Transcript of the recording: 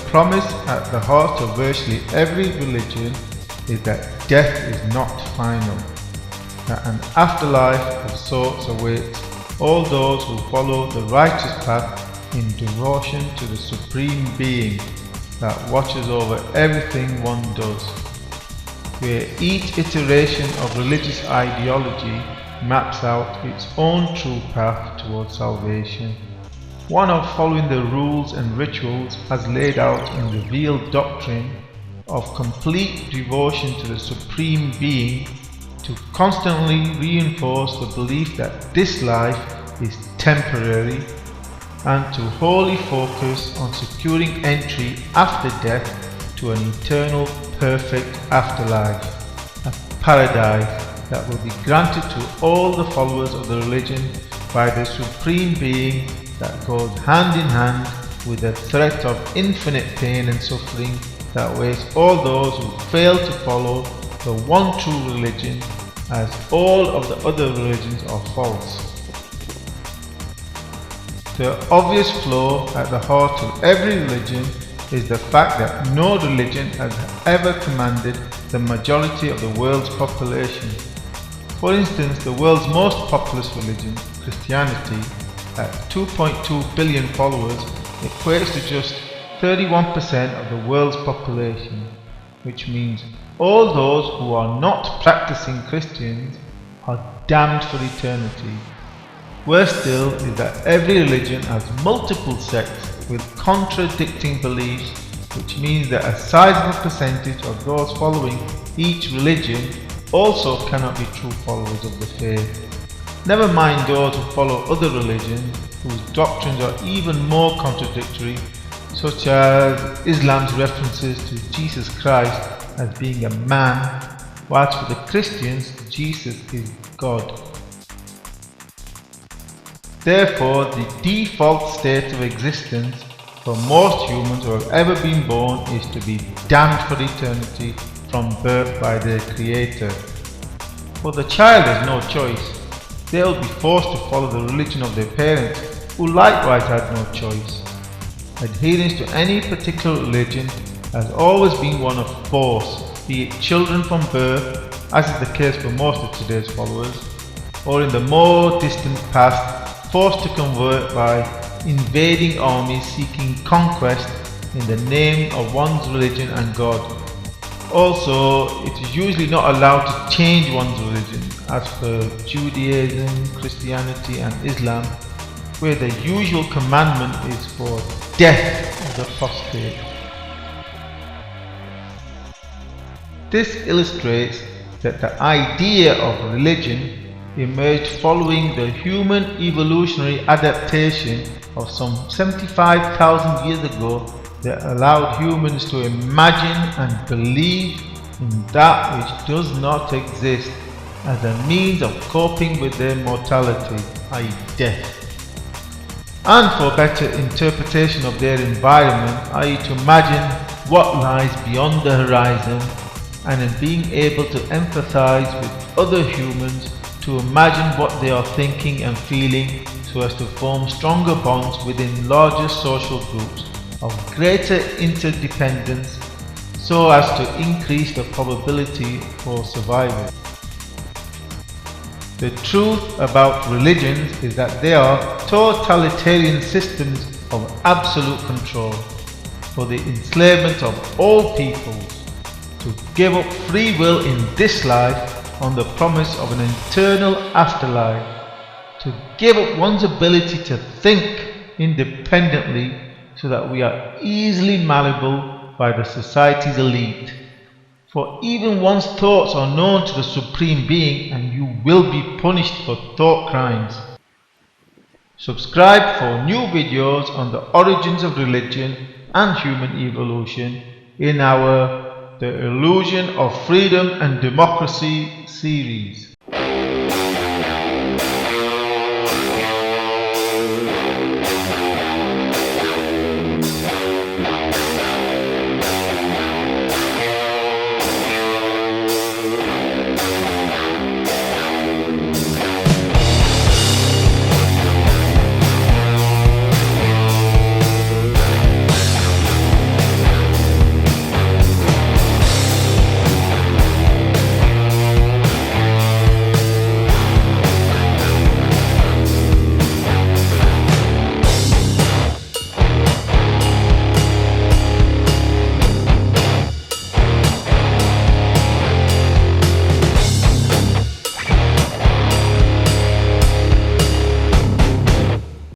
promise at the heart of virtually every religion is that death is not final, that an afterlife of sorts awaits all those who follow the righteous path in devotion to the Supreme Being that watches over everything one does, where each iteration of religious ideology maps out its own true path towards salvation, one of following the rules and rituals as laid out in revealed doctrine, of complete devotion to the Supreme Being, to constantly reinforce the belief that this life is temporary, and to wholly focus on securing entry after death to an eternal perfect afterlife, a paradise that will be granted to all the followers of the religion by the Supreme Being, that goes hand in hand with the threat of infinite pain and suffering that awaits all those who fail to follow the one true religion, as all of the other religions are false. The obvious flaw at the heart of every religion is the fact that no religion has ever commanded the majority of the world's population. For instance, the world's most populous religion, Christianity, at 2.2 billion followers, equates to just 31% of the world's population, which means all those who are not practicing Christians are damned for eternity. Worse still is that every religion has multiple sects with contradicting beliefs, which means that a sizable percentage of those following each religion also cannot be true followers of the faith. Never mind those who follow other religions whose doctrines are even more contradictory, such as Islam's references to Jesus Christ as being a man, whilst for the Christians Jesus is God. Therefore, the default state of existence for most humans who have ever been born is to be damned for eternity from birth by their Creator. For the child has no choice. They will be forced to follow the religion of their parents, who likewise had no choice. Adherence to any particular religion has always been one of force, be it children from birth, as is the case for most of today's followers, or in the more distant past, forced to convert by invading armies seeking conquest in the name of one's religion and God. Also, it is usually not allowed to change one's religion, as per Judaism, Christianity and Islam, where the usual commandment is for death of the apostate. This illustrates that the idea of religion emerged following the human evolutionary adaptation of some 75,000 years ago that allowed humans to imagine and believe in that which does not exist as a means of coping with their mortality, i.e. death, and for better interpretation of their environment, i.e. to imagine what lies beyond the horizon, and in being able to empathize with other humans to imagine what they are thinking and feeling so as to form stronger bonds within larger social groups of greater interdependence so as to increase the probability for survival. The truth about religions is that they are totalitarian systems of absolute control for the enslavement of all peoples, to give up free will in this life on the promise of an eternal afterlife, to give up one's ability to think independently so that we are easily malleable by the society's elite. For even one's thoughts are known to the Supreme Being, and you will be punished for thought crimes. Subscribe for new videos on the origins of religion and human evolution in our The Illusion of Freedom and Democracy series.